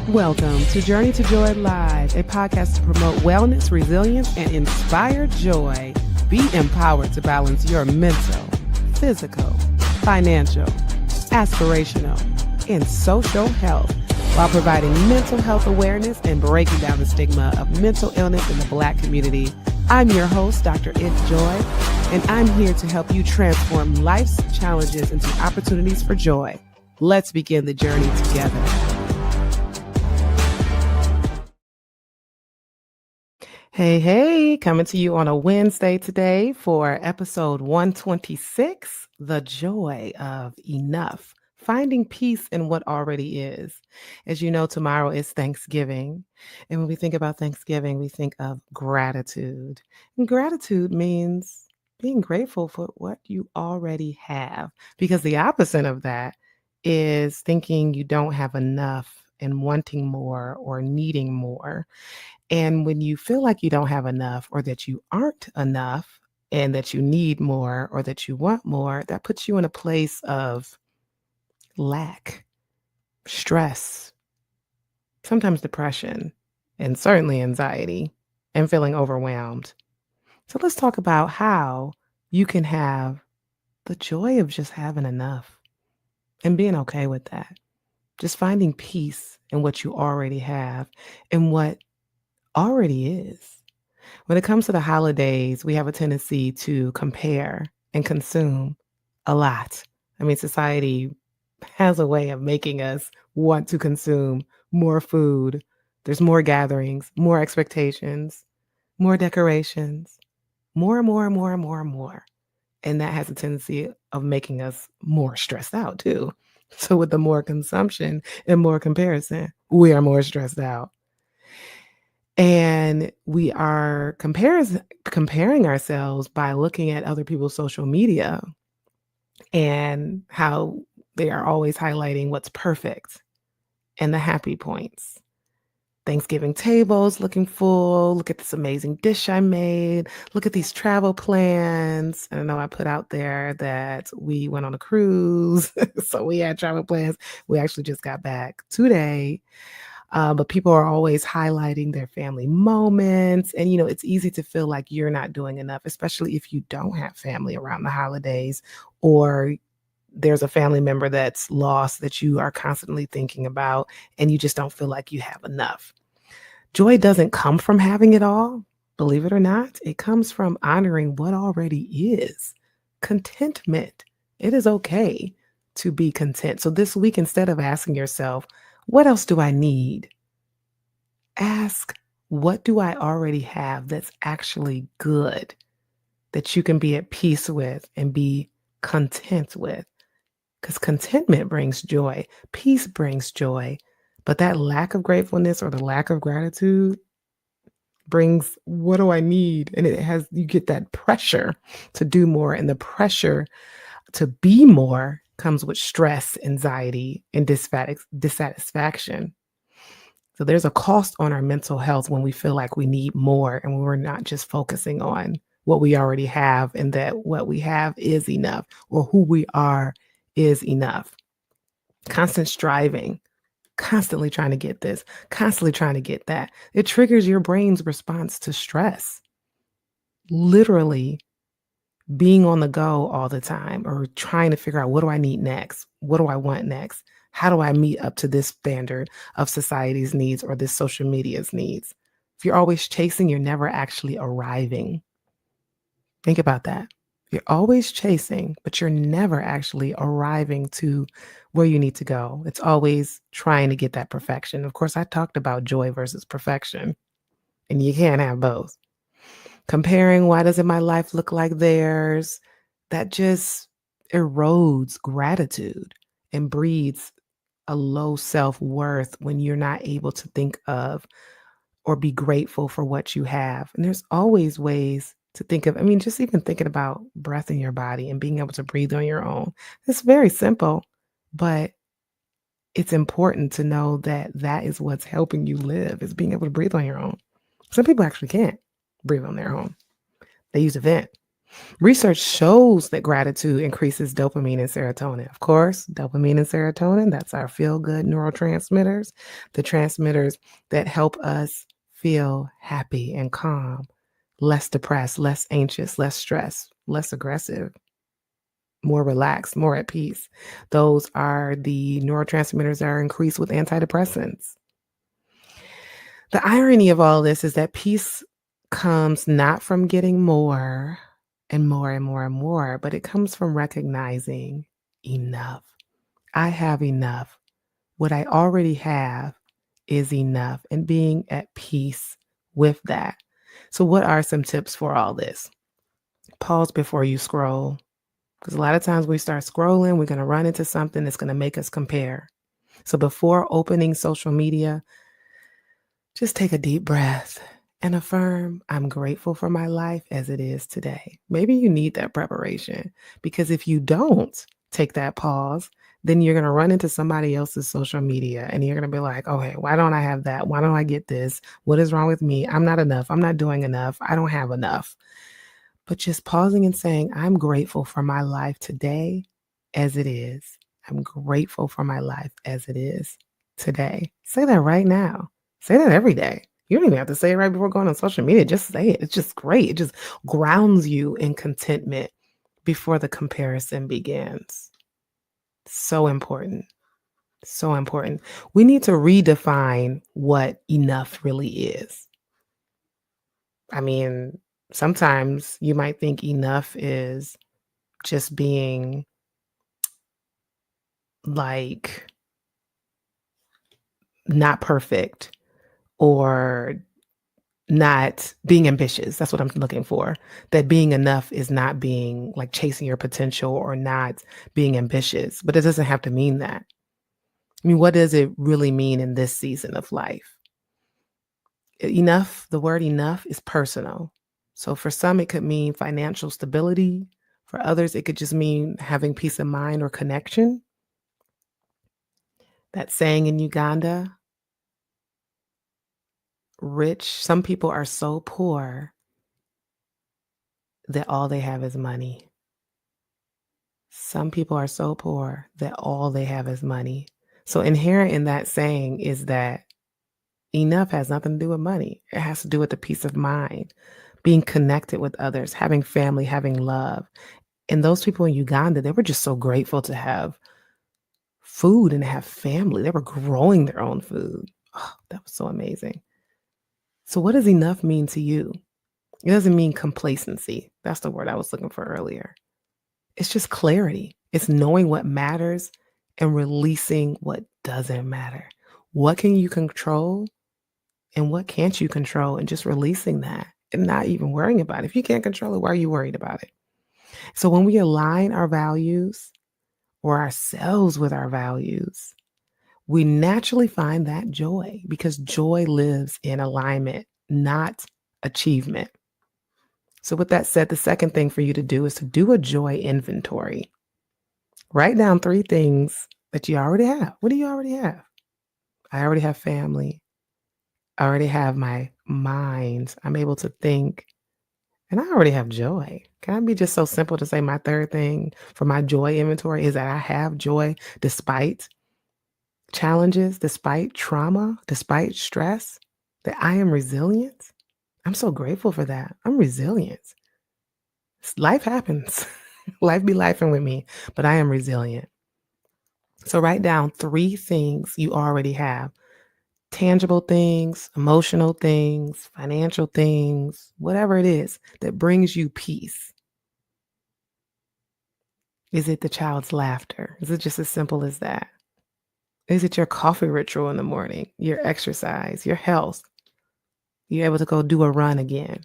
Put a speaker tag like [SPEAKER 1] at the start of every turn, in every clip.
[SPEAKER 1] Welcome to Journey to Joy Live, a podcast to promote wellness, resilience, and inspire joy. Be empowered to balance your mental, physical, financial, aspirational, and social health while providing mental health awareness and breaking down the stigma of mental illness in the Black community. I'm your host, Dr. If Joy, and I'm here to help you transform life's challenges into opportunities for joy. Let's begin the journey together. Hey, coming to you on a Wednesday today for episode 126, The Joy of Enough, Finding Peace in What Already Is. As you know, tomorrow is Thanksgiving. And when we think about Thanksgiving, we think of gratitude. And gratitude means being grateful for what you already have, because the opposite of that is thinking you don't have enough and wanting more or needing more. And when you feel like you don't have enough or that you aren't enough and that you need more or that you want more, that puts you in a place of lack, stress, sometimes depression, and certainly anxiety and feeling overwhelmed. So let's talk about how you can have the joy of just having enough and being okay with that. Just finding peace in what you already have and what already is. When it comes to the holidays, we have a tendency to compare and consume a lot. I mean, society has a way of making us want to consume more food. There's more gatherings, more expectations, more decorations, more and more and more and more and more. And that has a tendency of making us more stressed out too. So with the more consumption and more comparison, we are more stressed out. And we are comparing ourselves by looking at other people's social media and how they are always highlighting what's perfect and the happy points. Thanksgiving tables looking full. Look at this amazing dish I made. Look at these travel plans. I know I put out there that we went on a cruise. So we had travel plans. We actually just got back today. But people are always highlighting their family moments. And, it's easy to feel like you're not doing enough, especially if you don't have family around the holidays or there's a family member that's lost that you are constantly thinking about and you just don't feel like you have enough. Joy doesn't come from having it all, believe it or not. It comes from honoring what already is. Contentment. It is okay to be content. So this week, instead of asking yourself, what else do I need? Ask, what do I already have that's actually good, that you can be at peace with and be content with? Because contentment brings joy. Peace brings joy. But that lack of gratefulness or the lack of gratitude brings, what do I need? And you get that pressure to do more, and the pressure to be more comes with stress, anxiety, and dissatisfaction. So there's a cost on our mental health when we feel like we need more and we're not just focusing on what we already have and that what we have is enough or who we are is enough. Constant striving, constantly trying to get this, constantly trying to get that. It triggers your brain's response to stress. Literally being on the go all the time or trying to figure out, what do I need next? What do I want next? How do I meet up to this standard of society's needs or this social media's needs? If you're always chasing, you're never actually arriving. Think about that. You're always chasing, but you're never actually arriving to where you need to go. It's always trying to get that perfection. Of course, I talked about joy versus perfection, and you can't have both. Comparing, why doesn't my life look like theirs? That just erodes gratitude and breeds a low self-worth when you're not able to think of or be grateful for what you have. And there's always ways to think of, just even thinking about breath in your body and being able to breathe on your own. It's very simple, but it's important to know that that is what's helping you live, is being able to breathe on your own. Some people actually can't breathe on their own. They use a vent. Research shows that gratitude increases dopamine and serotonin. Of course, dopamine and serotonin, that's our feel good neurotransmitters, the transmitters that help us feel happy and calm, less depressed, less anxious, less stressed, less aggressive, more relaxed, more at peace. Those are the neurotransmitters that are increased with antidepressants. The irony of all this is that peace comes not from getting more and more and more and more, but it comes from recognizing enough. I have enough. What I already have is enough, and being at peace with that. So, what are some tips for all this? Pause before you scroll. Because a lot of times we start scrolling, we're going to run into something that's going to make us compare. So, before opening social media, just take a deep breath and affirm, I'm grateful for my life as it is today. Maybe you need that preparation, because if you don't take that pause, then you're going to run into somebody else's social media and you're going to be like, okay, why don't I have that? Why don't I get this? What is wrong with me? I'm not enough. I'm not doing enough. I don't have enough. But just pausing and saying, I'm grateful for my life today as it is. I'm grateful for my life as it is today. Say that right now. Say that every day. You don't even have to say it right before going on social media. Just say it. It's just great. It just grounds you in contentment before the comparison begins. So important. So important. We need to redefine what enough really is. I mean, sometimes you might think enough is just being like not perfect or not being ambitious. That's what I'm looking for. That being enough is not being like chasing your potential or not being ambitious, but it doesn't have to mean that. I mean, what does it really mean in this season of life? Enough, the word enough is personal. So for some, it could mean financial stability. For others, it could just mean having peace of mind or connection. That saying in Uganda, some people are so poor that all they have is money. Some people are so poor that all they have is money. So inherent in that saying is that enough has nothing to do with money. It has to do with the peace of mind, being connected with others, having family, having love. And those people in Uganda, they were just so grateful to have food and have family. They were growing their own food. Oh, that was so amazing. So what does enough mean to you? It doesn't mean complacency. That's the word I was looking for earlier. It's just clarity. It's knowing what matters and releasing what doesn't matter. What can you control and what can't you control, and just releasing that and not even worrying about it. If you can't control it, why are you worried about it? So when we align our values or ourselves with our values, we naturally find that joy, because joy lives in alignment, not achievement. So with that said, the second thing for you to do is to do a joy inventory. Write down 3 things that you already have. What do you already have? I already have family. I already have my mind. I'm able to think. And I already have joy. Can I be just so simple to say my third thing for my joy inventory is that I have joy despite challenges, despite trauma, despite stress, that I am resilient. I'm so grateful for that. I'm resilient. Life happens. Life be lifing with me, but I am resilient. So write down 3 things you already have. Tangible things, emotional things, financial things, whatever it is that brings you peace. Is it the child's laughter? Is it just as simple as that? Is it your coffee ritual in the morning, your exercise, your health? You're able to go do a run again.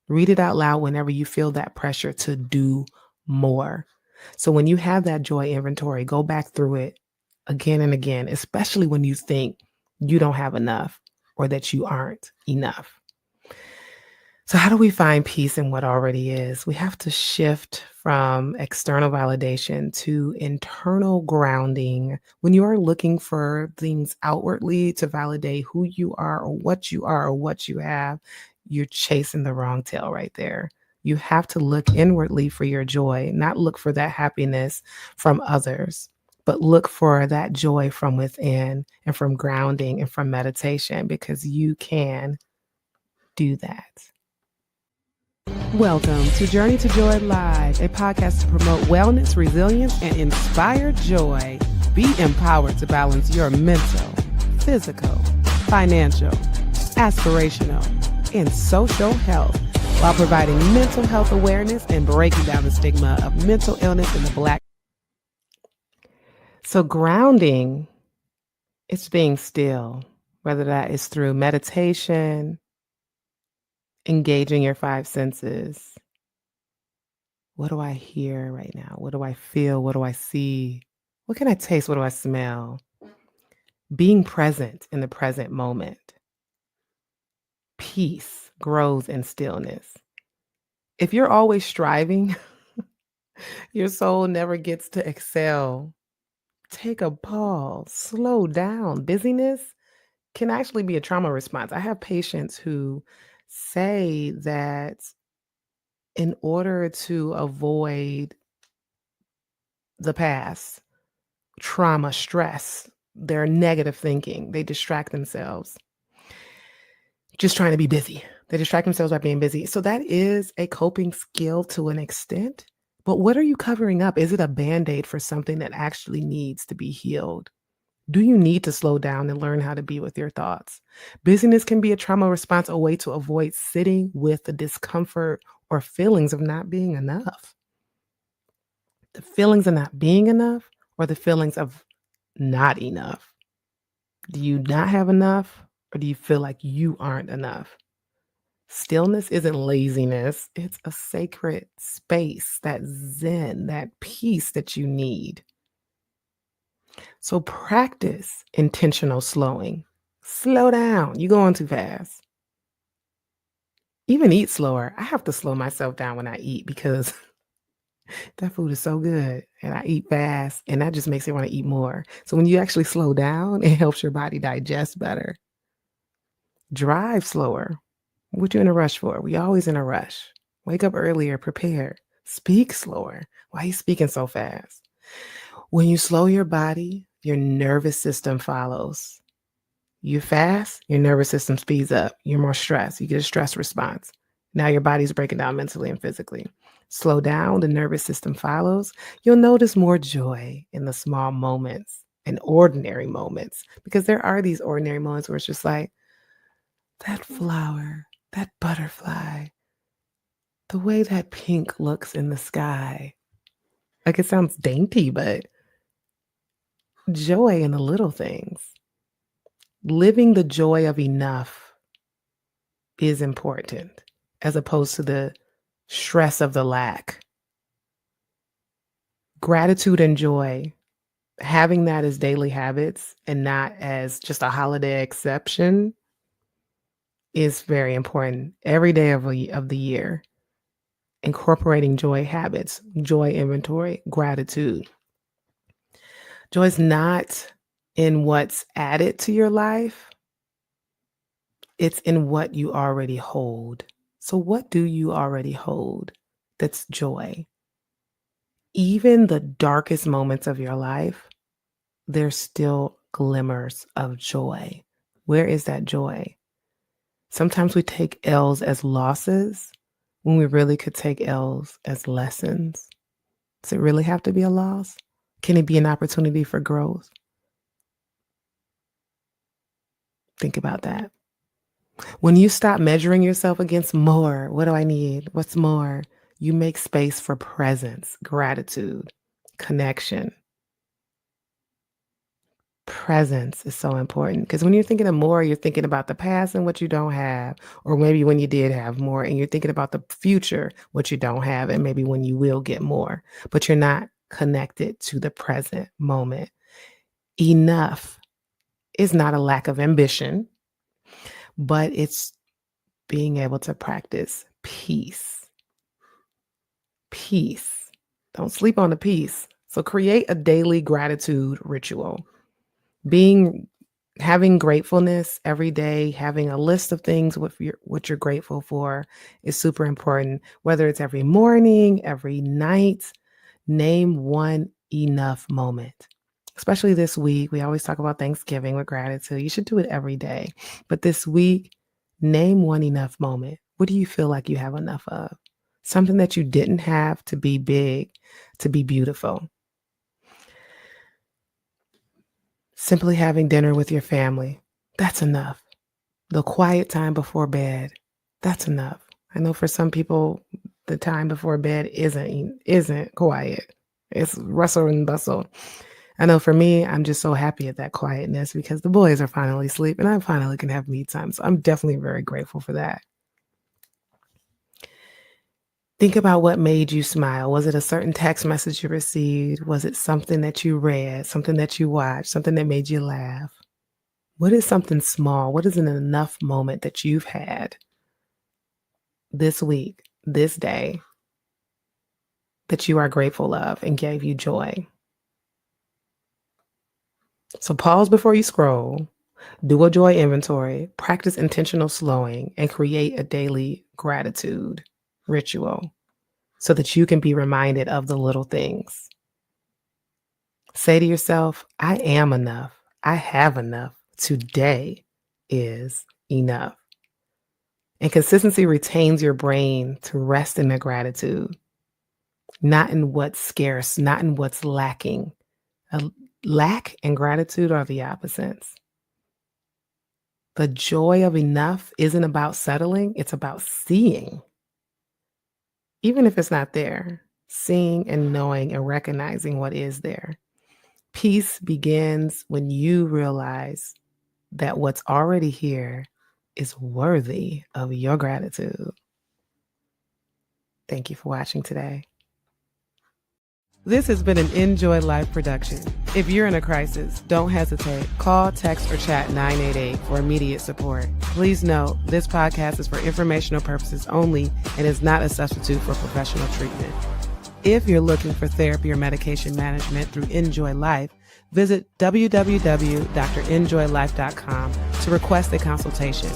[SPEAKER 1] Read it out loud whenever you feel that pressure to do more. So when you have that joy inventory, go back through it again and again, especially when you think you don't have enough or that you aren't enough. So how do we find peace in what already is? We have to shift from external validation to internal grounding. When you are looking for things outwardly to validate who you are or what you have, you're chasing the wrong tail right there. You have to look inwardly for your joy, not look for that happiness from others, but look for that joy from within and from grounding and from meditation, because you can do that. Welcome to Journey to Joy Live, a podcast to promote wellness, resilience, and inspire joy. Be empowered to balance your mental, physical, financial, aspirational, and social health while providing mental health awareness and breaking down the stigma of mental illness in the Black. So grounding is being still, whether that is through meditation, engaging your five senses. What do I hear right now? What do I feel? What do I see? What can I taste? What do I smell? Being present in the present moment. Peace grows in stillness. If you're always striving, your soul never gets to excel. Take a pause, slow down. Busyness can actually be a trauma response. I have patients who say that in order to avoid the past, trauma, stress, their negative thinking, they distract themselves just trying to be busy. They distract themselves by being busy. So that is a coping skill to an extent. But what are you covering up? Is it a Band-Aid for something that actually needs to be healed? Do you need to slow down and learn how to be with your thoughts? Busyness can be a trauma response, a way to avoid sitting with the discomfort or feelings of not being enough. The feelings of not being enough, or the feelings of not enough. Do you not have enough, or do you feel like you aren't enough? Stillness isn't laziness. It's a sacred space, that zen, that peace that you need. So practice intentional slowing. Slow down. You're going too fast. Even eat slower. I have to slow myself down when I eat because that food is so good and I eat fast and that just makes me want to eat more. So when you actually slow down, it helps your body digest better. Drive slower. What you in a rush for? We always in a rush. Wake up earlier, prepare. Speak slower. Why are you speaking so fast? When you slow your body, your nervous system follows. You fast, your nervous system speeds up. You're more stressed. You get a stress response. Now your body's breaking down mentally and physically. Slow down, the nervous system follows. You'll notice more joy in the small moments and ordinary moments, because there are these ordinary moments where it's just like that flower, that butterfly, the way that pink looks in the sky. Like, it sounds dainty, but joy in the little things. Living the joy of enough is important, as opposed to the stress of the lack. Gratitude and joy, having that as daily habits and not as just a holiday exception, is very important. Every day of the year, incorporating joy habits, joy inventory, gratitude. Joy is not in what's added to your life. It's in what you already hold. So what do you already hold that's joy? Even the darkest moments of your life, there's still glimmers of joy. Where is that joy? Sometimes we take L's as losses when we really could take L's as lessons. Does it really have to be a loss? Can it be an opportunity for growth? Think about that. When you stop measuring yourself against more, what do I need? What's more? You make space for presence, gratitude, connection. Presence is so important, because when you're thinking of more, you're thinking about the past and what you don't have, or maybe when you did have more, and you're thinking about the future, what you don't have, and maybe when you will get more, but you're not connected to the present moment. Enough is not a lack of ambition, but it's being able to practice peace. Peace. Don't sleep on the peace. So create a daily gratitude ritual. Being Having gratefulness every day, having a list of things what you're grateful for is super important. Whether it's every morning, every night, name one enough moment. Especially this week, we always talk about Thanksgiving with gratitude. You should do it every day. But this week, name one enough moment. What do you feel like you have enough of? Something that you didn't have to be big, to be beautiful. Simply having dinner with your family, that's enough. The quiet time before bed, that's enough. I know for some people, the time before bed isn't quiet. It's rustle and bustle. I know for me, I'm just so happy at that quietness because the boys are finally asleep and I finally can have me time. So I'm definitely very grateful for that. Think about what made you smile. Was it a certain text message you received? Was it something that you read, something that you watched, something that made you laugh? What is something small? What is an enough moment that you've had this week, this day, that you are grateful of and gave you joy? So pause before you scroll, do a joy inventory, practice intentional slowing, and create a daily gratitude ritual so that you can be reminded of the little things. Say to yourself, I am enough. I have enough. Today is enough. And consistency retains your brain to rest in the gratitude, not in what's scarce, not in what's lacking. Lack and gratitude are the opposites. The joy of enough isn't about settling, it's about seeing. Even if it's not there, seeing and knowing and recognizing what is there. Peace begins when you realize that what's already here is worthy of your gratitude. Thank you for watching today. This has been an Enjoy Life production. If you're in a crisis, don't hesitate. Call, text, or chat 988 for immediate support. Please note, this podcast is for informational purposes only and is not a substitute for professional treatment. If you're looking for therapy or medication management through Enjoy Life, visit www.drenjoylife.com to request a consultation.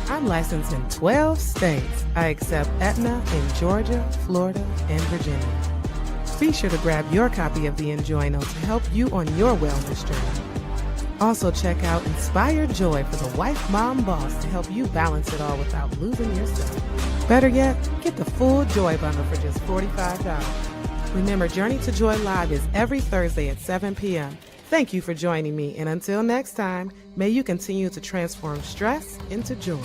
[SPEAKER 1] I'm licensed in 12 states. I accept Aetna in Georgia, Florida, and Virginia. Be sure to grab your copy of the Enjoy Note to help you on your wellness journey. Also check out Inspired Joy for the wife, mom, boss to help you balance it all without losing yourself. Better yet, get the full Joy bundle for just $45. Remember, Journey to Joy Live is every Thursday at 7 p.m. Thank you for joining me, and until next time, may you continue to transform stress into joy.